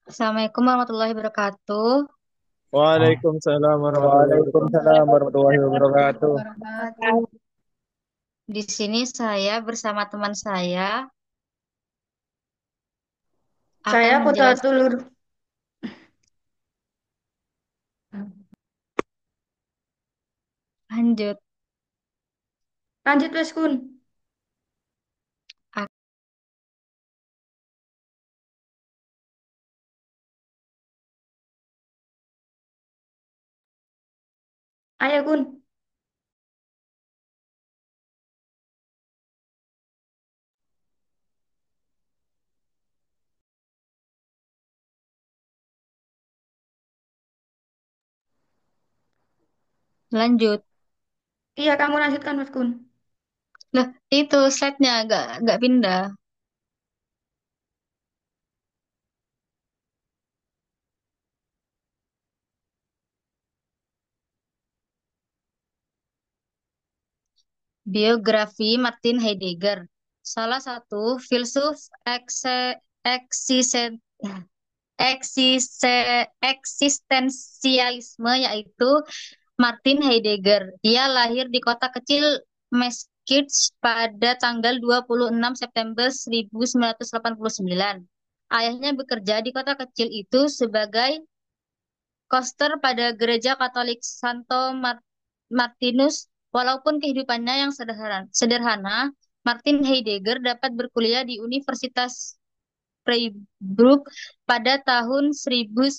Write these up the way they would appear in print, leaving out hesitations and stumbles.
Assalamualaikum warahmatullahi wabarakatuh. Waalaikumsalam warahmatullahi wabarakatuh. Waalaikumsalam warahmatullahi wabarakatuh. Wabarakatuh. Di sini saya bersama teman saya akan Saya Putra menjelaskan. Tulur. Lanjut. Lanjut wes Kun. Ayo Kun. Lanjut. Iya kamu lanjutkan Mas Kun. Lah, itu slide-nya agak pindah. Biografi Martin Heidegger. Salah satu filsuf eksisen- eksistensialisme yaitu Martin Heidegger. Dia lahir di kota kecil Meskitz pada tanggal 26 September 1989. Ayahnya bekerja di kota kecil itu sebagai koster pada gereja Katolik Santo Martinus. Walaupun kehidupannya yang sederhana, Martin Heidegger dapat berkuliah di Universitas Freiburg pada tahun 1909,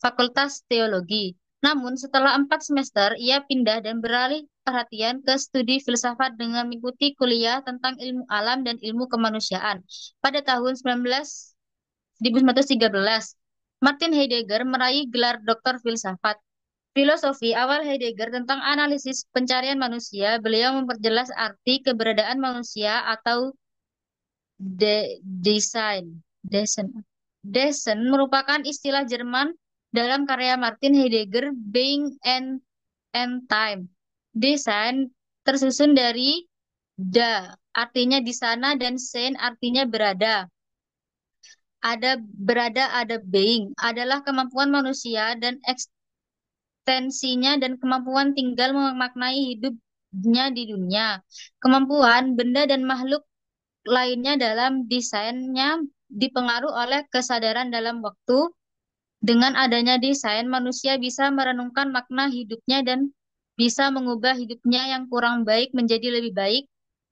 Fakultas Teologi. Namun, setelah 4 semester, ia pindah dan beralih perhatian ke studi filsafat dengan mengikuti kuliah tentang ilmu alam dan ilmu kemanusiaan. Pada tahun 1913, Martin Heidegger meraih gelar doktor filsafat. Filosofi awal Heidegger tentang analisis pencarian manusia, beliau memperjelas arti keberadaan manusia atau desain. Desain. Desain merupakan istilah Jerman dalam karya Martin Heidegger, Being and Time. Desain tersusun dari artinya di sana, dan sein artinya berada. Ada being adalah kemampuan manusia dan ekstensinya dan kemampuan tinggal memaknai hidupnya di dunia. Kemampuan benda dan makhluk lainnya dalam desainnya dipengaruhi oleh kesadaran dalam waktu. Dengan adanya desain, manusia bisa merenungkan makna hidupnya dan bisa mengubah hidupnya yang kurang baik menjadi lebih baik.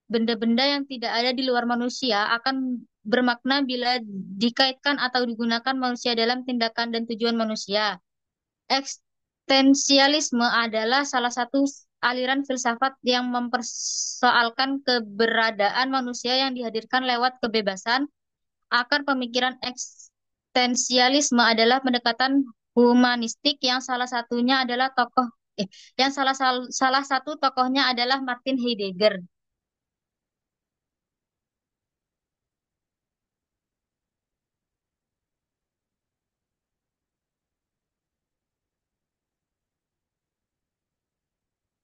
Benda-benda yang tidak ada di luar manusia akan bermakna bila dikaitkan atau digunakan manusia dalam tindakan dan tujuan manusia. Eksistensialisme adalah salah satu aliran filsafat yang mempersoalkan keberadaan manusia yang dihadirkan lewat kebebasan. Akar pemikiran eksistensialisme adalah pendekatan humanistik yang salah satunya adalah salah satu tokohnya adalah Martin Heidegger.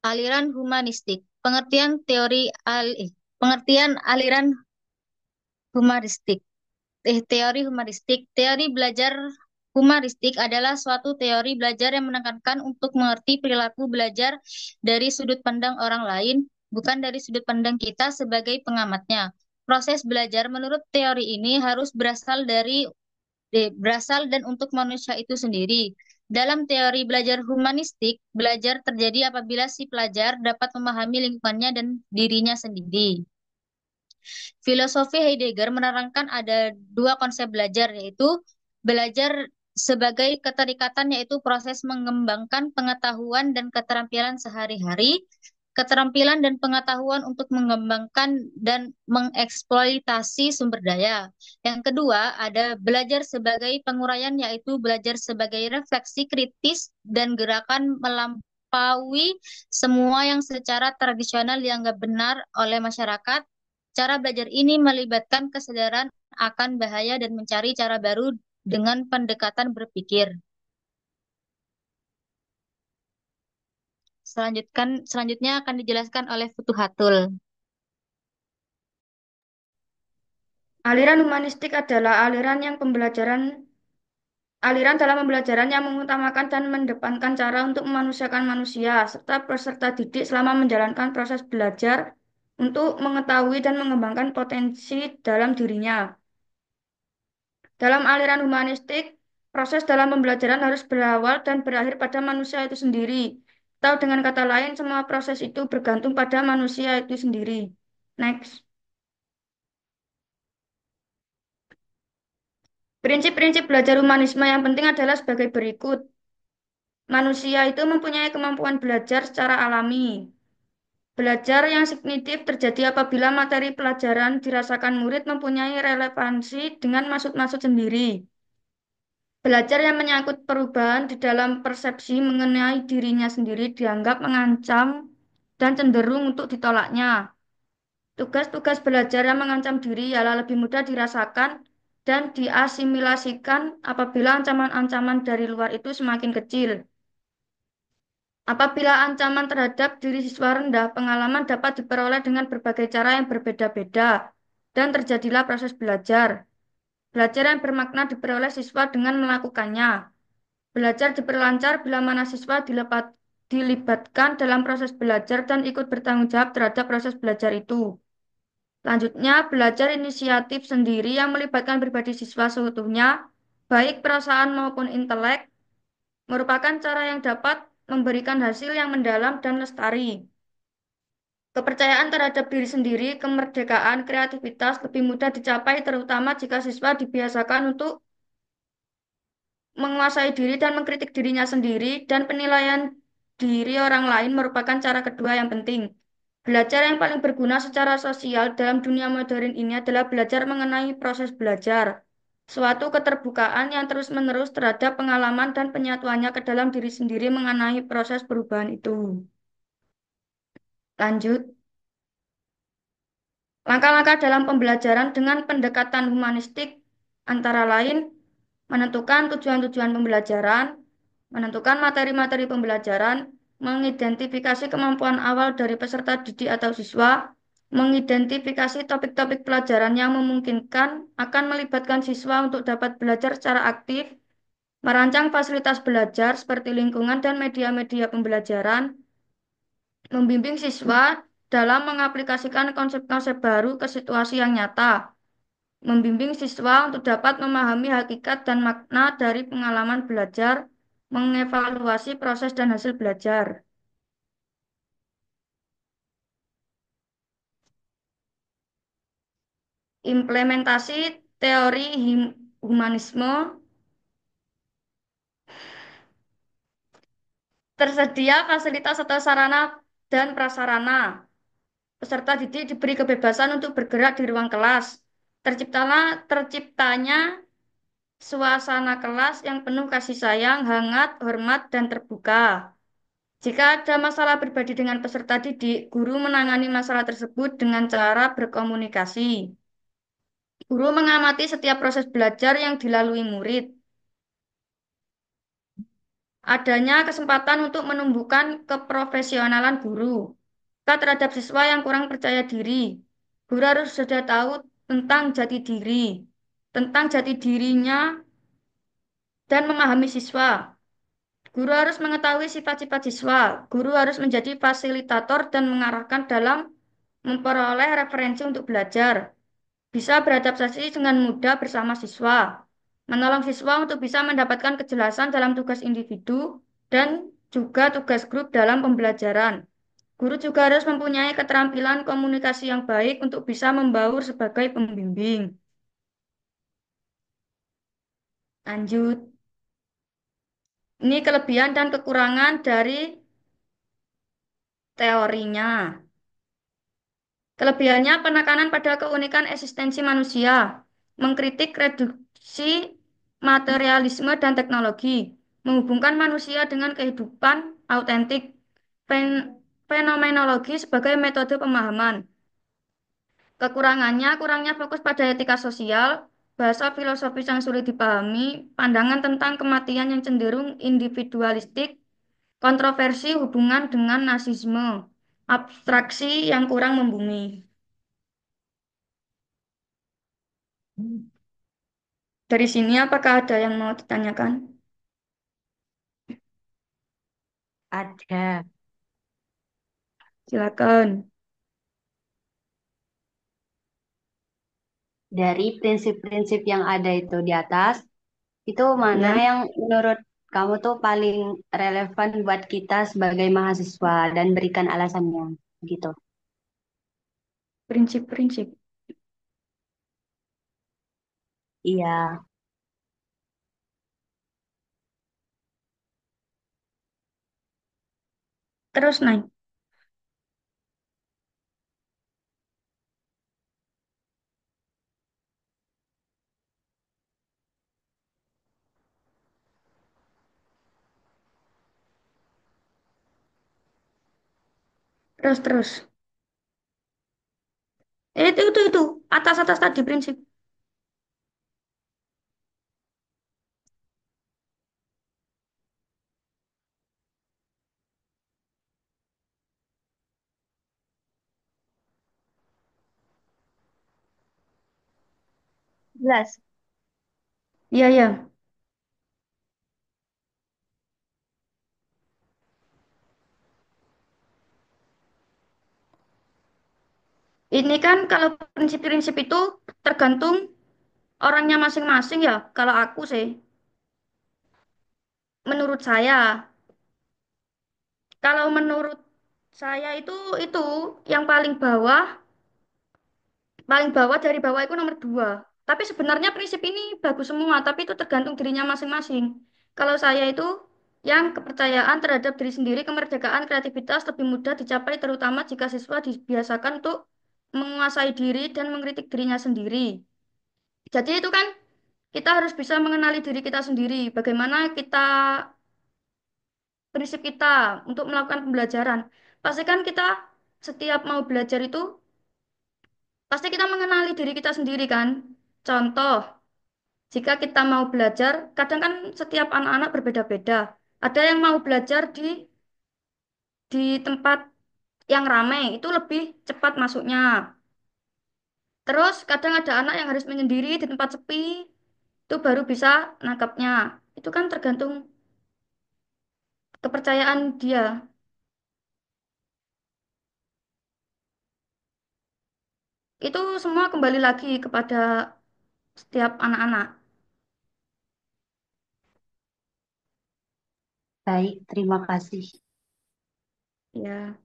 Aliran humanistik. Pengertian aliran humanistik. Teori humanistik. Teori belajar humanistik adalah suatu teori belajar yang menekankan untuk mengerti perilaku belajar dari sudut pandang orang lain, bukan dari sudut pandang kita sebagai pengamatnya. Proses belajar menurut teori ini harus berasal dan untuk manusia itu sendiri. Dalam teori belajar humanistik, belajar terjadi apabila si pelajar dapat memahami lingkungannya dan dirinya sendiri. Filosofi Heidegger menerangkan ada dua konsep belajar, yaitu belajar sebagai keterikatan, yaitu proses mengembangkan pengetahuan dan keterampilan sehari-hari, keterampilan dan pengetahuan untuk mengembangkan dan mengeksploitasi sumber daya. Yang kedua, ada belajar sebagai penguraian, yaitu belajar sebagai refleksi kritis dan gerakan melampaui semua yang secara tradisional dianggap benar oleh masyarakat. Cara belajar ini melibatkan kesadaran akan bahaya dan mencari cara baru dengan pendekatan berpikir. Selanjutnya akan dijelaskan oleh Futuhatul. Aliran humanistik adalah aliran dalam pembelajaran yang mengutamakan dan mendepankan cara untuk memanusiakan manusia, serta peserta didik selama menjalankan proses belajar untuk mengetahui dan mengembangkan potensi dalam dirinya. Dalam aliran humanistik, proses dalam pembelajaran harus berawal dan berakhir pada manusia itu sendiri. Atau dengan kata lain, semua proses itu bergantung pada manusia itu sendiri. Next. Prinsip-prinsip belajar humanisme yang penting adalah sebagai berikut. Manusia itu mempunyai kemampuan belajar secara alami. Belajar yang signifikan terjadi apabila materi pelajaran dirasakan murid mempunyai relevansi dengan maksud-maksud sendiri. Belajar yang menyangkut perubahan di dalam persepsi mengenai dirinya sendiri dianggap mengancam dan cenderung untuk ditolaknya. Tugas-tugas belajar yang mengancam diri ialah lebih mudah dirasakan dan diasimilasikan apabila ancaman-ancaman dari luar itu semakin kecil. Apabila ancaman terhadap diri siswa rendah, pengalaman dapat diperoleh dengan berbagai cara yang berbeda-beda dan terjadilah proses belajar. Belajar yang bermakna diperoleh siswa dengan melakukannya. Belajar diperlancar bila mana siswa dilibatkan dalam proses belajar dan ikut bertanggung jawab terhadap proses belajar itu. Selanjutnya, belajar inisiatif sendiri yang melibatkan pribadi siswa seutuhnya, baik perasaan maupun intelek, merupakan cara yang dapat memberikan hasil yang mendalam dan lestari. Kepercayaan terhadap diri sendiri, kemerdekaan, kreativitas lebih mudah dicapai terutama jika siswa dibiasakan untuk menguasai diri dan mengkritik dirinya sendiri dan penilaian diri orang lain merupakan cara kedua yang penting. Belajar yang paling berguna secara sosial dalam dunia modern ini adalah belajar mengenai proses belajar. Suatu keterbukaan yang terus-menerus terhadap pengalaman dan penyatuannya ke dalam diri sendiri mengenai proses perubahan itu. Lanjut. Langkah-langkah dalam pembelajaran dengan pendekatan humanistik antara lain menentukan tujuan-tujuan pembelajaran, menentukan materi-materi pembelajaran, mengidentifikasi kemampuan awal dari peserta didik atau siswa, mengidentifikasi topik-topik pelajaran yang memungkinkan akan melibatkan siswa untuk dapat belajar secara aktif, merancang fasilitas belajar seperti lingkungan dan media-media pembelajaran, membimbing siswa dalam mengaplikasikan konsep-konsep baru ke situasi yang nyata, membimbing siswa untuk dapat memahami hakikat dan makna dari pengalaman belajar, mengevaluasi proses dan hasil belajar. Implementasi teori humanisme tersedia fasilitas atau sarana dan prasarana. Peserta didik diberi kebebasan untuk bergerak di ruang kelas. Terciptanya suasana kelas yang penuh kasih sayang, hangat, hormat, dan terbuka. Jika ada masalah pribadi dengan peserta didik, guru menangani masalah tersebut dengan cara berkomunikasi. Guru mengamati setiap proses belajar yang dilalui murid. Adanya kesempatan untuk menumbuhkan keprofesionalan guru. Terhadap siswa yang kurang percaya diri. Guru harus sudah tahu tentang jati diri, tentang jati dirinya, dan memahami siswa. Guru harus mengetahui sifat-sifat siswa. Guru harus menjadi fasilitator dan mengarahkan dalam memperoleh referensi untuk belajar. Bisa beradaptasi dengan mudah bersama siswa. Menolong siswa untuk bisa mendapatkan kejelasan dalam tugas individu dan juga tugas grup dalam pembelajaran. Guru juga harus mempunyai keterampilan komunikasi yang baik untuk bisa membaur sebagai pembimbing. Lanjut. Ini kelebihan dan kekurangan dari teorinya. Kelebihannya penekanan pada keunikan eksistensi manusia, mengkritik reduksi materialisme dan teknologi, menghubungkan manusia dengan kehidupan autentik, fenomenologi sebagai metode pemahaman. Kekurangannya, kurangnya fokus pada etika sosial, bahasa filosofis yang sulit dipahami, pandangan tentang kematian yang cenderung individualistik, kontroversi hubungan dengan nasisme, abstraksi yang kurang membumi. Dari sini apakah ada yang mau ditanyakan? Ada. Silakan. Dari prinsip-prinsip yang ada itu di atas, itu mana Ya, yang menurut kamu tuh paling relevan buat kita sebagai mahasiswa dan berikan alasannya gitu. prinsip-prinsip. Iya, Terus naik. Terus. Itu. Atas-atas tadi prinsip. Jelas. Iya. Ini kan kalau prinsip-prinsip itu tergantung orangnya masing-masing ya. Kalau aku sih, menurut saya, kalau menurut saya itu yang paling bawah dari bawah itu nomor dua. Tapi sebenarnya prinsip ini bagus semua, tapi itu tergantung dirinya masing-masing. Kalau saya itu yang kepercayaan terhadap diri sendiri, kemerdekaan, kreativitas lebih mudah dicapai terutama jika siswa dibiasakan untuk menguasai diri dan mengkritik dirinya sendiri. Jadi itu kan kita harus bisa mengenali diri kita sendiri, bagaimana prinsip kita untuk melakukan pembelajaran. Pastikan kita setiap mau belajar itu, pasti kita mengenali diri kita sendiri kan. Contoh, jika kita mau belajar, kadang kan setiap anak-anak berbeda-beda. Ada yang mau belajar di tempat yang ramai, itu lebih cepat masuknya. Terus kadang ada anak yang harus menyendiri di tempat sepi, itu baru bisa nangkapnya. Itu kan tergantung kepercayaan dia. Itu semua kembali lagi kepada setiap anak-anak. baik, terima kasih. Ya,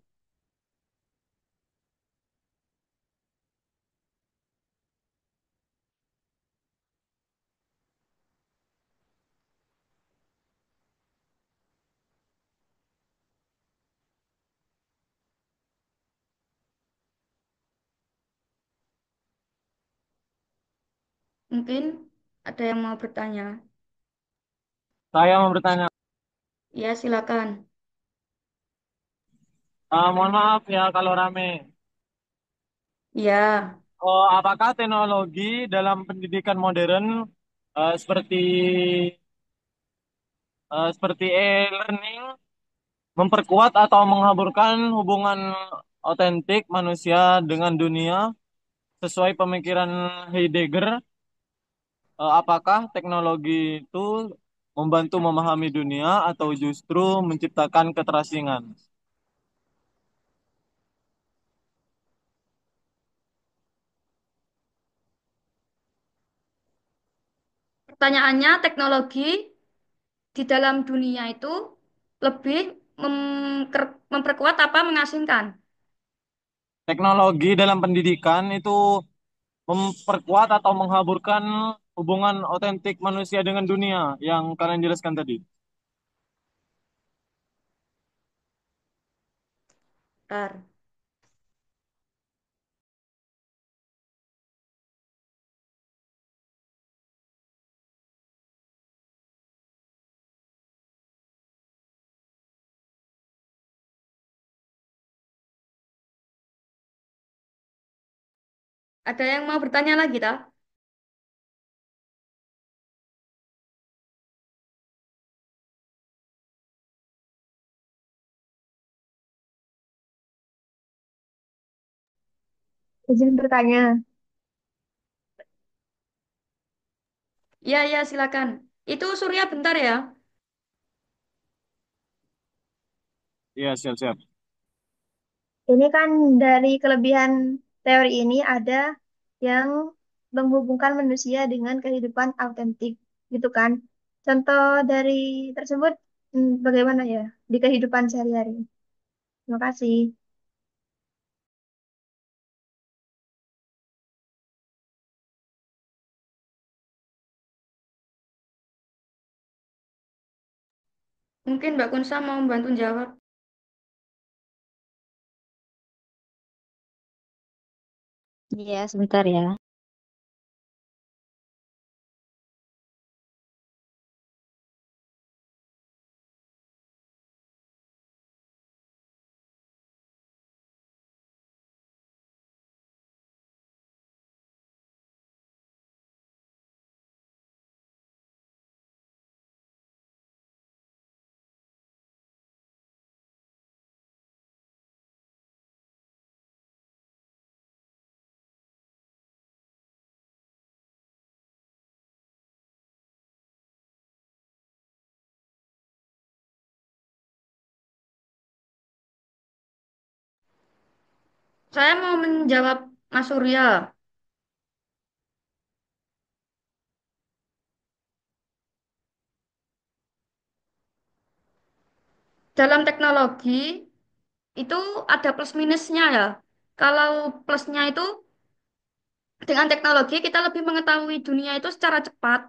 mungkin ada yang mau bertanya. Saya mau bertanya, Ya, silakan. mohon maaf ya kalau rame. Ya, Oh, apakah teknologi dalam pendidikan modern seperti seperti e-learning memperkuat atau menghaburkan hubungan otentik manusia dengan dunia sesuai pemikiran Heidegger? Apakah teknologi itu membantu memahami dunia atau justru menciptakan keterasingan? pertanyaannya teknologi di dalam dunia itu lebih memperkuat apa mengasingkan? Teknologi dalam pendidikan itu memperkuat atau menghaburkan hubungan otentik manusia dengan dunia yang kalian jelaskan tadi. Bentar. Ada yang mau bertanya lagi, tak? Izin bertanya, Iya, iya, silakan. Itu Surya bentar ya. Iya, siap-siap. Ini kan dari kelebihan teori ini ada yang menghubungkan manusia dengan kehidupan autentik, gitu kan? Contoh dari tersebut bagaimana ya di kehidupan sehari-hari? Terima kasih. Mungkin Mbak Kunsa mau membantu jawab. Iya, sebentar ya. Saya mau menjawab Mas Surya. Dalam teknologi itu ada plus minusnya ya. Kalau plusnya itu dengan teknologi kita lebih mengetahui dunia itu secara cepat.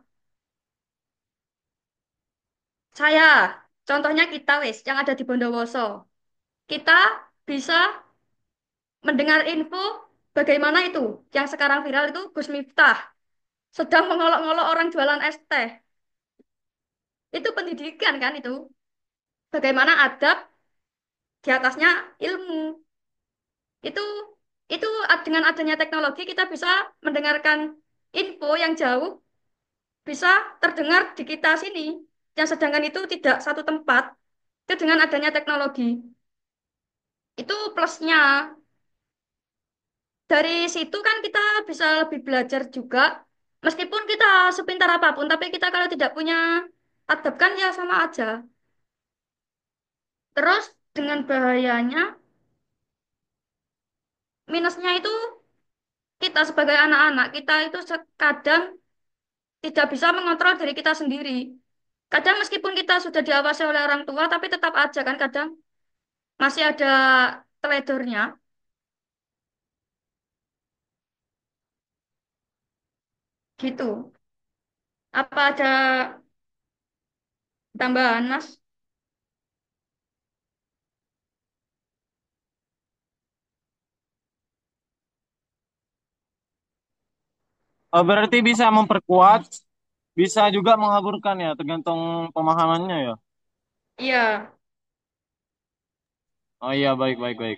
Saya, contohnya kita wis yang ada di Bondowoso. Kita bisa mendengar info bagaimana itu yang sekarang viral itu Gus Miftah sedang mengolok-olok orang jualan es teh. Itu pendidikan kan itu. Bagaimana adab di atasnya ilmu. Itu itu dengan adanya teknologi kita bisa mendengarkan info yang jauh bisa terdengar di kita sini. Yang sedangkan itu tidak satu tempat. Itu dengan adanya teknologi. Itu plusnya. Dari situ kan kita bisa lebih belajar juga. Meskipun kita sepintar apapun, tapi kita kalau tidak punya adab kan ya sama aja. Terus dengan bahayanya, minusnya itu kita sebagai anak-anak, kita itu kadang tidak bisa mengontrol diri kita sendiri. Kadang meskipun kita sudah diawasi oleh orang tua, tapi tetap aja kan kadang masih ada teledornya gitu. Apa ada tambahan, Mas? Berarti bisa memperkuat, bisa juga menghaburkan ya, tergantung pemahamannya ya. Iya, Oh iya, baik, baik, baik.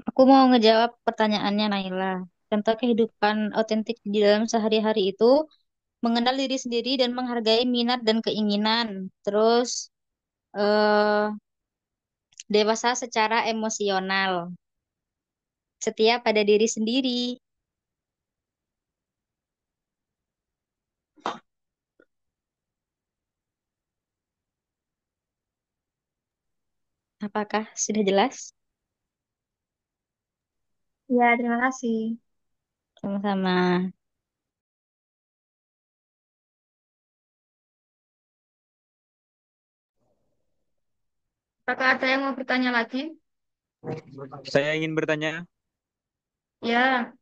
Aku mau ngejawab pertanyaannya Naila. Contoh kehidupan otentik di dalam sehari-hari itu mengenal diri sendiri dan menghargai minat dan keinginan. Terus eh, dewasa secara emosional, setia pada diri sendiri. Apakah sudah jelas? Ya, terima kasih. Sama-sama. apakah ada yang mau bertanya lagi? Saya ingin bertanya, Ya,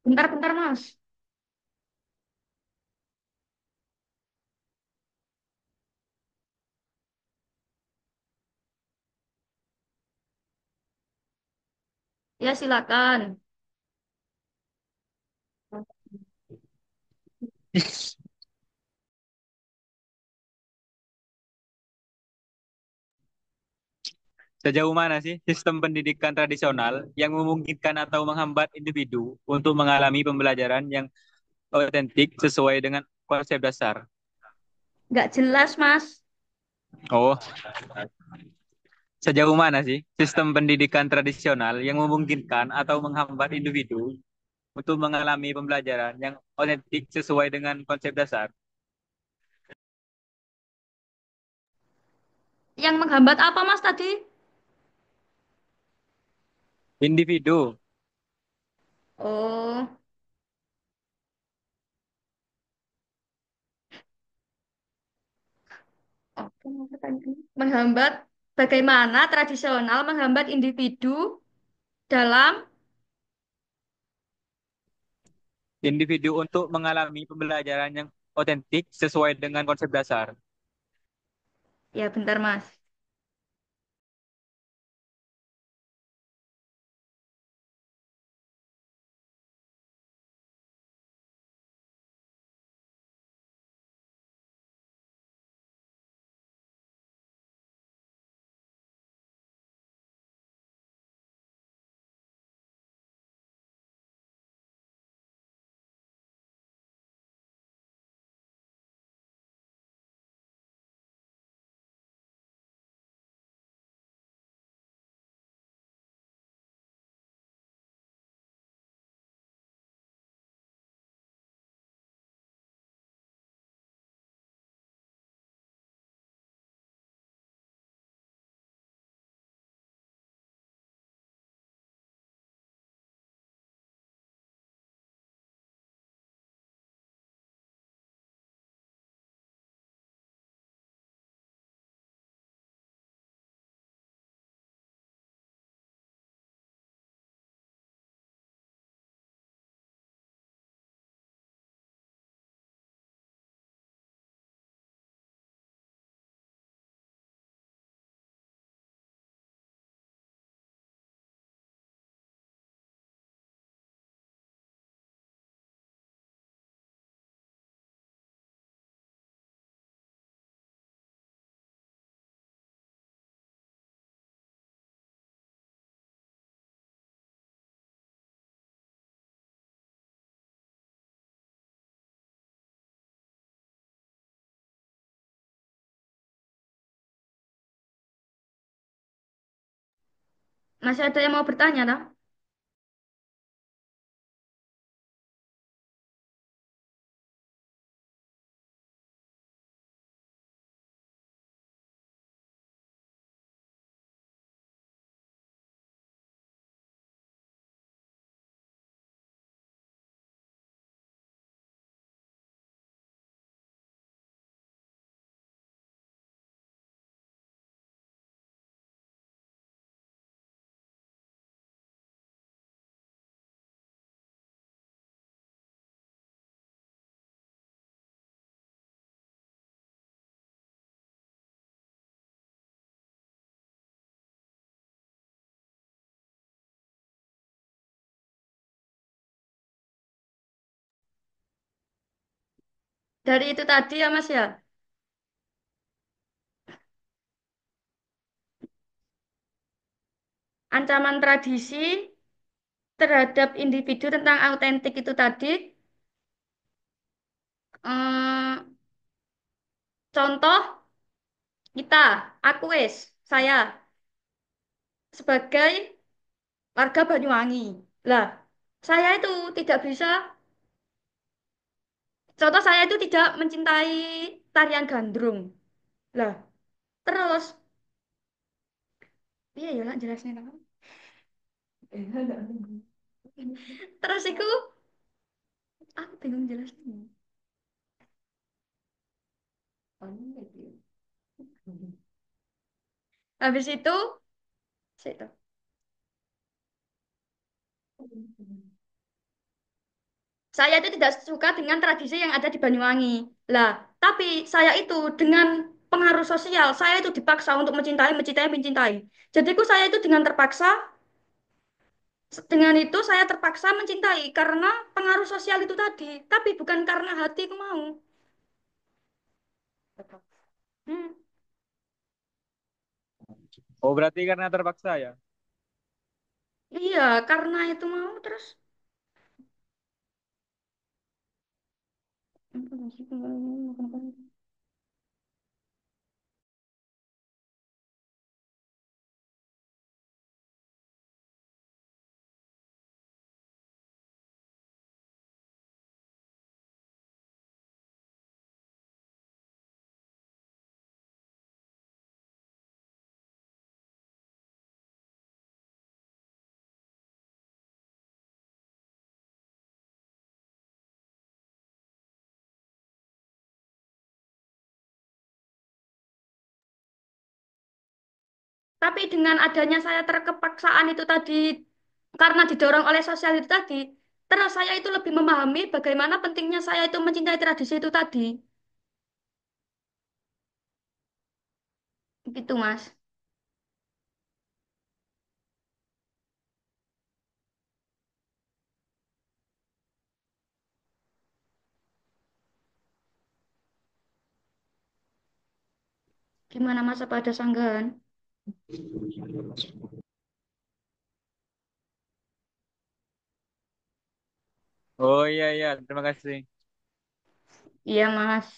bentar-bentar, Mas. Ya, silakan. sejauh mana sih sistem pendidikan tradisional yang memungkinkan atau menghambat individu untuk mengalami pembelajaran yang otentik sesuai dengan konsep dasar? Nggak jelas, Mas. Oh, sejauh mana sih sistem pendidikan tradisional yang memungkinkan atau menghambat individu untuk mengalami pembelajaran yang otentik sesuai dengan konsep dasar. Yang menghambat apa, Mas, tadi? Individu. Oh, oke. Menghambat bagaimana tradisional menghambat individu dalam Individu untuk mengalami pembelajaran yang otentik sesuai dengan konsep dasar. ya bentar Mas. Masih ada yang mau bertanya, tak? Dari itu tadi ya Mas ya. Ancaman tradisi terhadap individu tentang autentik itu tadi. eh, Contoh kita, aku saya sebagai warga Banyuwangi. Lah, saya itu tidak bisa, contoh saya itu tidak mencintai tarian gandrung. Lah, terus, iya ya lah jelasnya. Lah. Terus aku bingung jelasnya. Habis itu, situ. Saya itu tidak suka dengan tradisi yang ada di Banyuwangi. Lah, tapi saya itu dengan pengaruh sosial, saya itu dipaksa untuk mencintai, mencintai, mencintai. Jadiku saya itu dengan terpaksa, dengan itu saya terpaksa mencintai karena pengaruh sosial itu tadi. Tapi bukan karena hatiku mau. Hmm, Oh, berarti karena terpaksa ya? iya, karena itu mau terus. Tapi dengan adanya saya terkepaksaan itu tadi, karena didorong oleh sosial itu tadi, terus saya itu lebih memahami bagaimana pentingnya saya itu mencintai tradisi itu tadi. Gitu, Mas. Gimana, Mas? Apa ada sanggahan? Oh iya iya, terima kasih. Iya, Mas.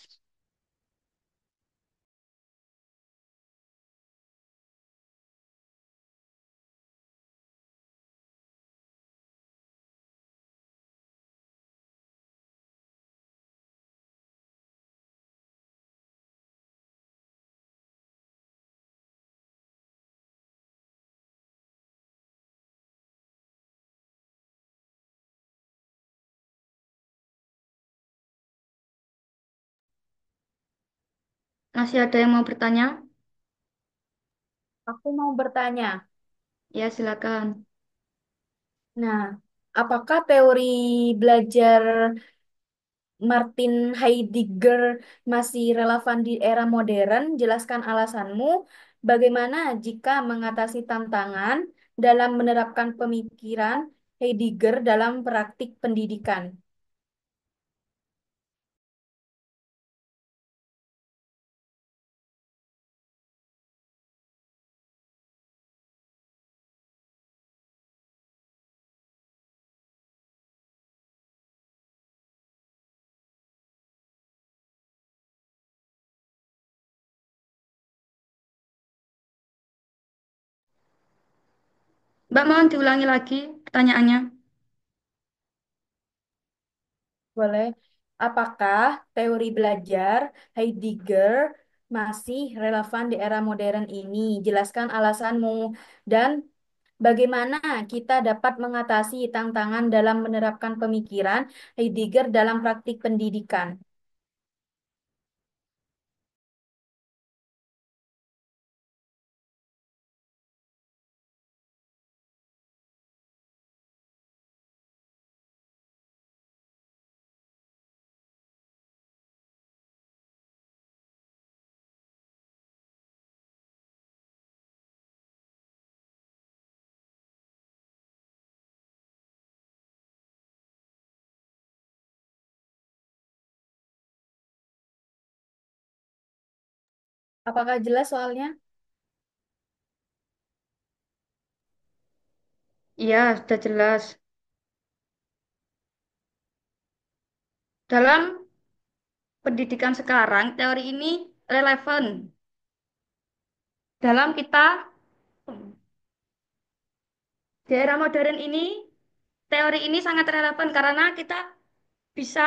Masih ada yang mau bertanya? Aku mau bertanya. Ya, silakan. Nah, apakah teori belajar Martin Heidegger masih relevan di era modern? Jelaskan alasanmu. Bagaimana jika mengatasi tantangan dalam menerapkan pemikiran Heidegger dalam praktik pendidikan? Mbak, mohon diulangi lagi pertanyaannya. Boleh. Apakah teori belajar Heidegger masih relevan di era modern ini? Jelaskan alasanmu dan bagaimana kita dapat mengatasi tantangan dalam menerapkan pemikiran Heidegger dalam praktik pendidikan? Apakah jelas soalnya? Iya, sudah jelas. Dalam pendidikan sekarang, teori ini relevan. Dalam kita, di era modern ini, teori ini sangat relevan karena kita bisa,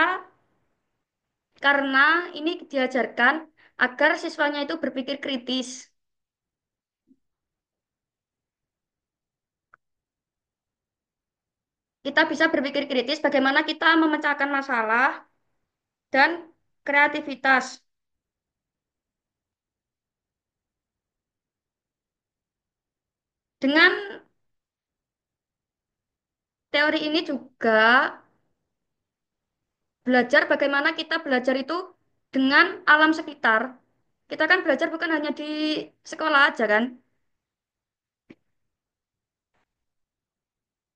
karena ini diajarkan agar siswanya itu berpikir kritis. Kita bisa berpikir kritis bagaimana kita memecahkan masalah dan kreativitas. Dengan teori ini juga belajar bagaimana kita belajar itu dengan alam sekitar. Kita kan belajar bukan hanya di sekolah aja kan.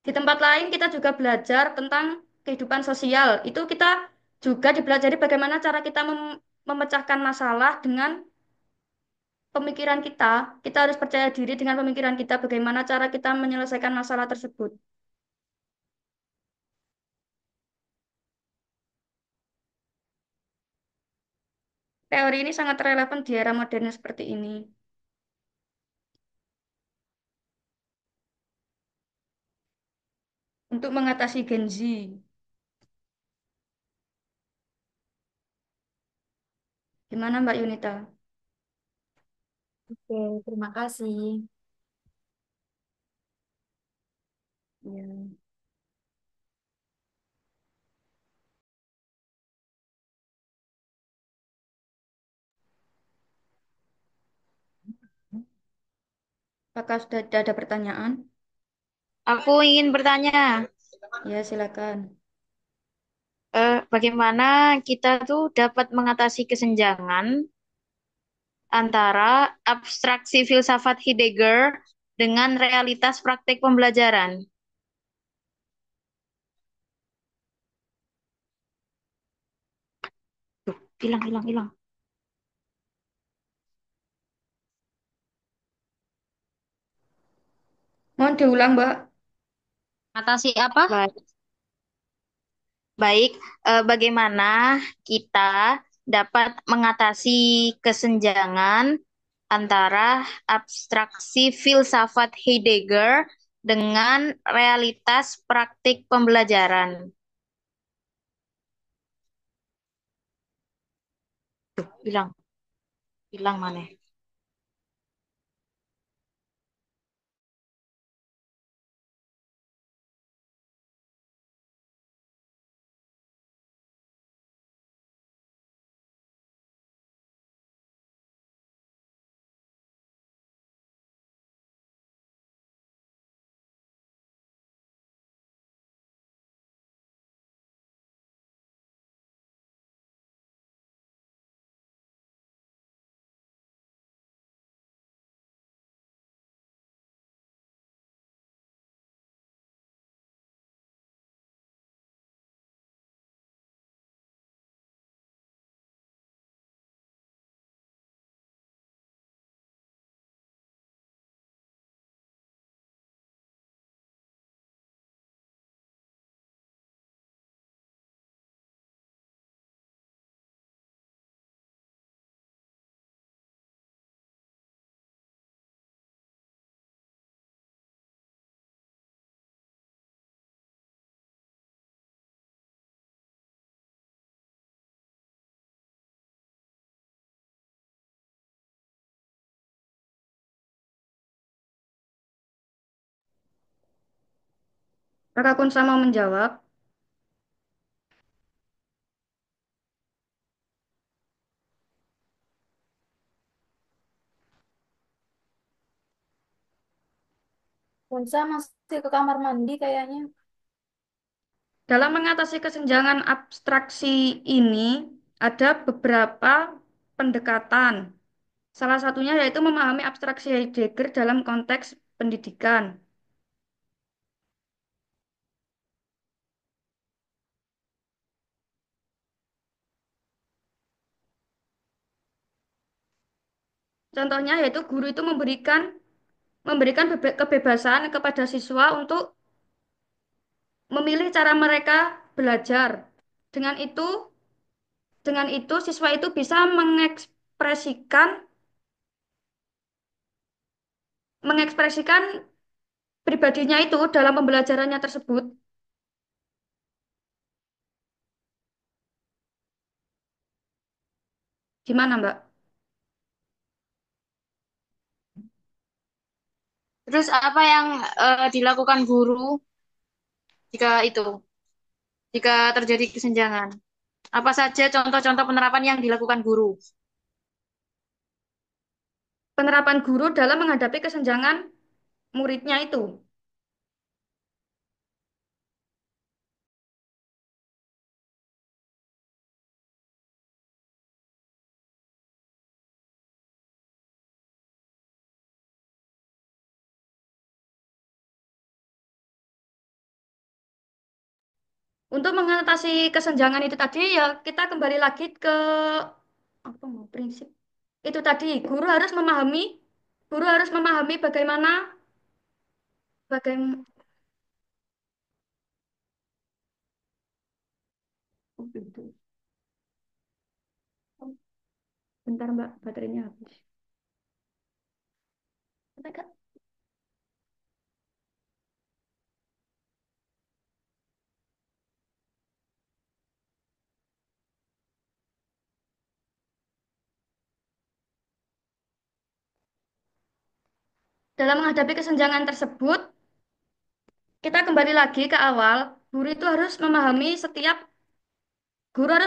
Di tempat lain kita juga belajar tentang kehidupan sosial. Itu kita juga dipelajari bagaimana cara kita memecahkan masalah dengan pemikiran kita. Kita harus percaya diri dengan pemikiran kita, bagaimana cara kita menyelesaikan masalah tersebut. Teori ini sangat relevan di era modern seperti ini untuk mengatasi Gen Z. Gimana Mbak Yunita? Oke, terima kasih. Ya. Apakah sudah ada pertanyaan? Aku ingin bertanya, Ya, silakan. bagaimana kita tuh dapat mengatasi kesenjangan antara abstraksi filsafat Heidegger dengan realitas praktik pembelajaran? Tuh, hilang, hilang, hilang. Mohon diulang, Mbak. Atasi apa? Baik, baik. Bagaimana kita dapat mengatasi kesenjangan antara abstraksi filsafat Heidegger dengan realitas praktik pembelajaran? Tuh, hilang, hilang mana? Kakak Kunsa mau menjawab. Punsa masih ke kamar mandi kayaknya. Dalam mengatasi kesenjangan abstraksi ini, ada beberapa pendekatan. Salah satunya yaitu memahami abstraksi Heidegger dalam konteks pendidikan. Contohnya yaitu guru itu memberikan kebebasan kepada siswa untuk memilih cara mereka belajar. Dengan itu, dengan itu siswa itu bisa mengekspresikan pribadinya itu dalam pembelajarannya tersebut. Gimana, Mbak? Terus apa yang dilakukan guru jika terjadi kesenjangan? Apa saja contoh-contoh penerapan yang dilakukan guru? Penerapan guru dalam menghadapi kesenjangan muridnya itu. Untuk mengatasi kesenjangan itu tadi ya kita kembali lagi ke apa mau prinsip itu tadi guru harus memahami bagaimana oh, gitu. Oh, bentar Mbak baterainya habis. Bentar, Kak. Dalam menghadapi kesenjangan tersebut kita kembali lagi ke awal guru harus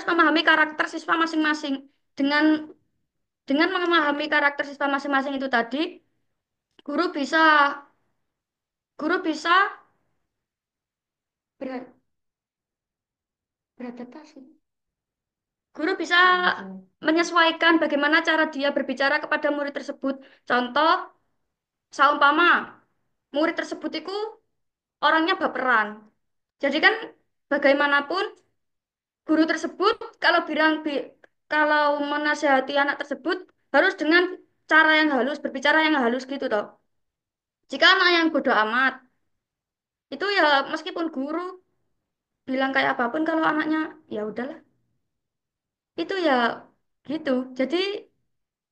memahami karakter siswa masing-masing dengan memahami karakter siswa masing-masing itu tadi Guru bisa guru bisa ber- beradaptasi. Guru bisa menyesuaikan bagaimana cara dia berbicara kepada murid tersebut. Contoh, saumpama murid tersebut itu orangnya baperan. Jadi kan bagaimanapun guru tersebut kalau menasihati anak tersebut harus dengan cara yang halus, berbicara yang halus gitu toh. Jika anak yang bodoh amat, itu ya meskipun guru bilang kayak apapun kalau anaknya ya udahlah. Itu ya gitu. Jadi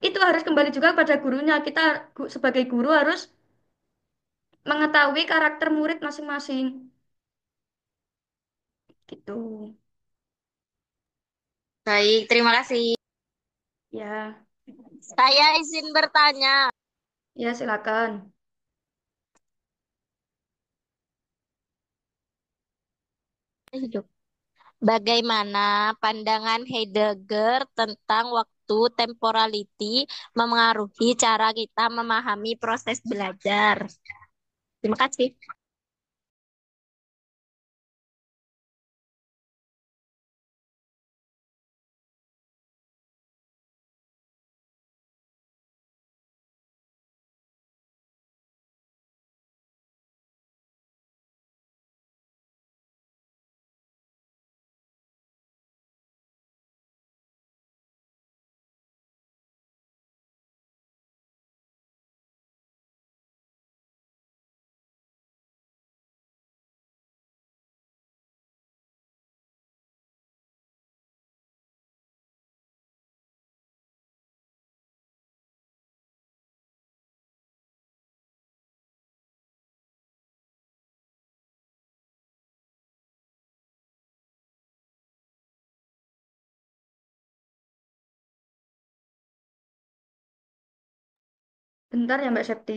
itu harus kembali juga pada gurunya. Kita sebagai guru harus mengetahui karakter murid masing-masing. Gitu. Baik, terima kasih. Ya, Saya izin bertanya. ya silakan. Hidup. Bagaimana pandangan Heidegger tentang waktu temporality memengaruhi cara kita memahami proses belajar? Terima kasih. Bentar ya Mbak Septi.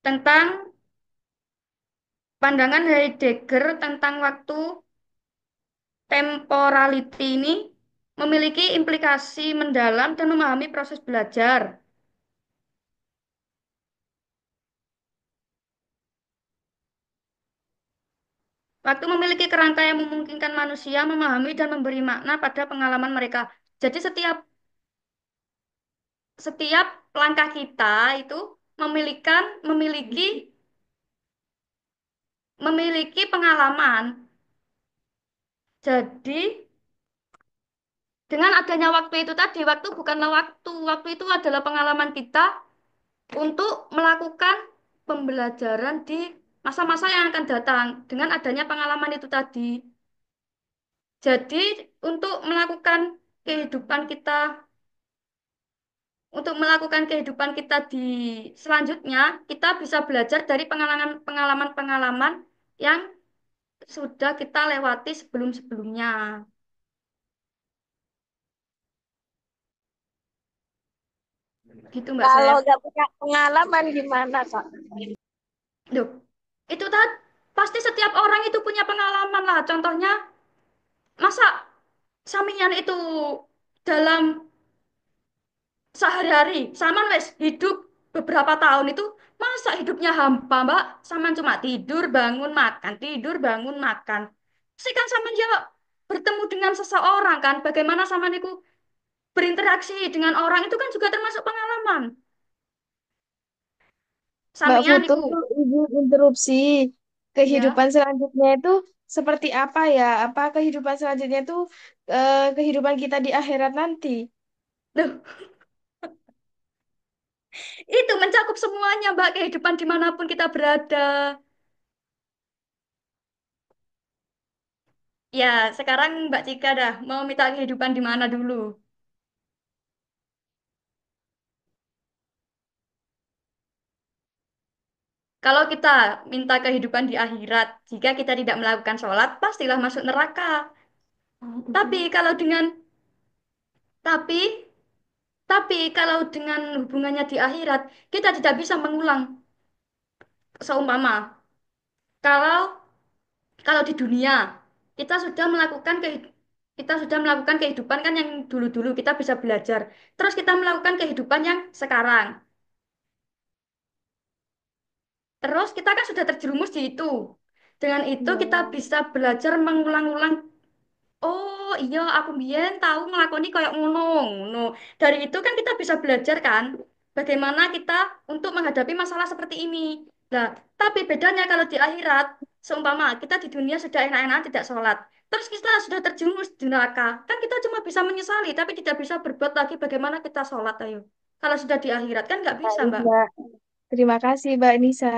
Tentang pandangan Heidegger tentang waktu temporality ini memiliki implikasi mendalam dan memahami proses belajar. Waktu memiliki kerangka yang memungkinkan manusia memahami dan memberi makna pada pengalaman mereka. Jadi setiap langkah kita itu memiliki memiliki pengalaman. Jadi dengan adanya waktu itu tadi, waktu bukanlah waktu. Waktu itu adalah pengalaman kita untuk melakukan pembelajaran di masa-masa yang akan datang dengan adanya pengalaman itu tadi. Jadi untuk melakukan kehidupan kita untuk melakukan kehidupan kita di selanjutnya, kita bisa belajar dari pengalaman-pengalaman yang sudah kita lewati sebelum-sebelumnya. Gitu Mbak Kalau Sep. nggak punya pengalaman gimana, Kak? Loh, itu tadi pasti setiap orang itu punya pengalaman lah. Contohnya, masa samian itu dalam sehari-hari, Saman wes hidup beberapa tahun itu masa hidupnya hampa, Mbak? Saman cuma tidur, bangun, makan. Pasti kan Saman ya bertemu dengan seseorang kan. Bagaimana Saman itu Berinteraksi dengan orang itu kan juga termasuk pengalaman. Mbak Samian Putu, iku. ibu interupsi. Ya. Kehidupan selanjutnya itu seperti apa ya? Apa kehidupan selanjutnya itu kehidupan kita di akhirat nanti? Loh, itu mencakup semuanya, Mbak, kehidupan dimanapun kita berada. Ya, sekarang Mbak Cika dah mau minta kehidupan di mana dulu? Kalau kita minta kehidupan di akhirat, jika kita tidak melakukan sholat, pastilah masuk neraka. Tapi kalau dengan tapi tapi kalau dengan hubungannya di akhirat, kita tidak bisa mengulang seumpama. Kalau kalau di dunia kita sudah melakukan kita sudah melakukan kehidupan kan yang dulu-dulu kita bisa belajar. Terus kita melakukan kehidupan yang sekarang. Terus kita kan sudah terjerumus di itu. Dengan itu kita Ya. bisa belajar mengulang-ulang. Oh iya, aku biyen tahu ngelakoni kayak ngono, ngono. Dari itu kan kita bisa belajar kan, bagaimana kita untuk menghadapi masalah seperti ini. Nah, tapi bedanya kalau di akhirat, seumpama kita di dunia sudah enak-enak tidak sholat, terus kita sudah terjerumus di neraka, kan kita cuma bisa menyesali, tapi tidak bisa berbuat lagi bagaimana kita sholat, ayo. Kalau sudah di akhirat kan nggak bisa, Baik, Mbak. Mbak. Terima kasih, Mbak Nisa.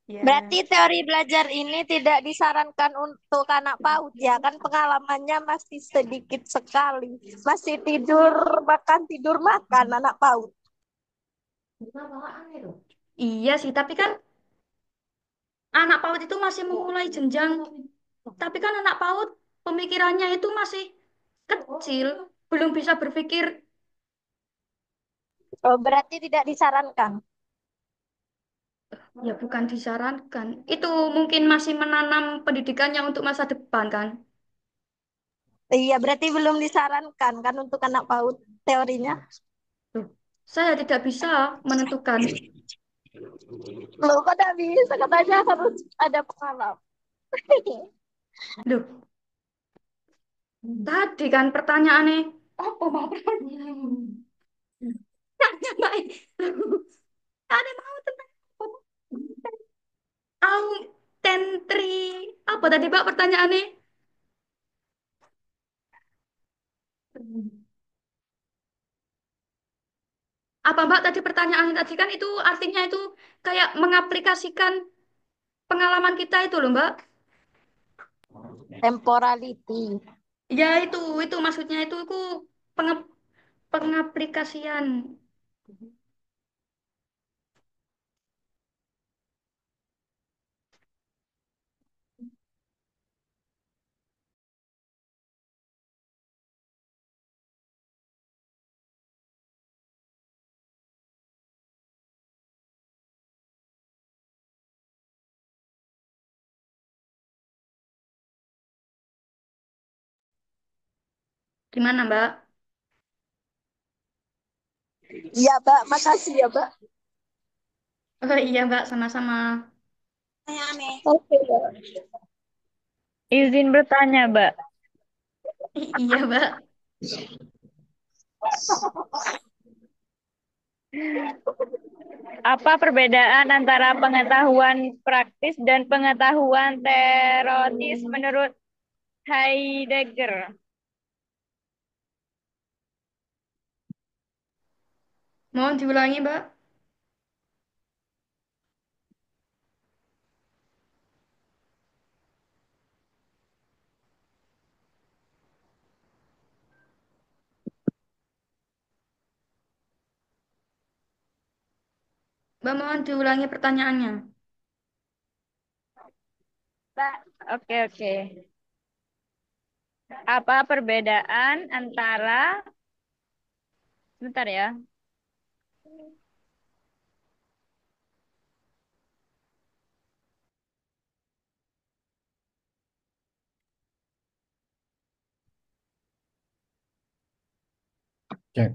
Ya. Berarti teori belajar ini tidak disarankan untuk anak PAUD ya kan pengalamannya masih sedikit sekali. Masih tidur makan tidur makan anak PAUD. Iya sih, tapi kan anak PAUD itu masih memulai jenjang. Tapi kan anak PAUD pemikirannya itu masih kecil, belum bisa berpikir. Oh, berarti tidak disarankan. Ya bukan disarankan. Itu mungkin masih menanam pendidikannya untuk masa depan kan. Iya, berarti belum disarankan kan untuk anak PAUD teorinya. Loh, saya tidak bisa menentukan. Loh, kok tidak bisa? Katanya harus ada pengalaman. Loh, tadi kan pertanyaannya apa mau pertanyaan? Tanya baik. Ada mau tentang autentri apa tadi Pak pertanyaannya? Apa Mbak tadi pertanyaannya tadi kan itu artinya itu kayak mengaplikasikan pengalaman kita itu loh Mbak. Temporality. Ya itu maksudnya itu penge- pengaplikasian. Gimana Mbak? Iya, Mbak. Makasih ya, Mbak. Oh iya Mbak, sama-sama. Oke, Mbak. Izin bertanya, Mbak. Iya Mbak. Apa perbedaan antara pengetahuan praktis dan pengetahuan teoretis menurut Heidegger? Mohon diulangi Mbak. Mbak mohon diulangi pertanyaannya. Mbak, oke, oke. Apa perbedaan antara, sebentar ya. Cek.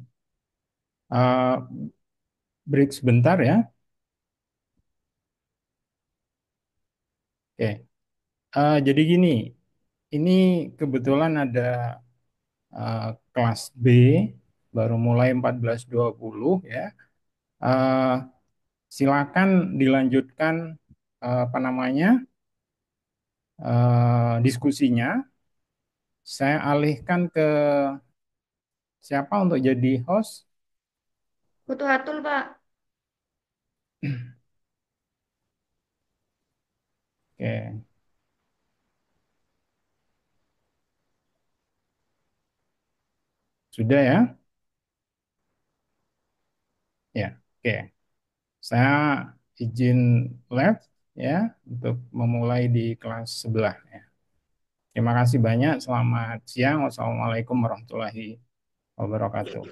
Break sebentar ya. Oke. Jadi gini, ini kebetulan ada kelas B, baru mulai 14.20 ya. Silakan dilanjutkan apa namanya diskusinya. Saya alihkan ke siapa untuk jadi host? Butuh Hatul, Pak. Oke, sudah ya? Ya, oke. Saya izin left ya untuk memulai di kelas sebelah ya. Terima kasih banyak. Selamat siang. Wassalamualaikum warahmatullahi wabarakatuh.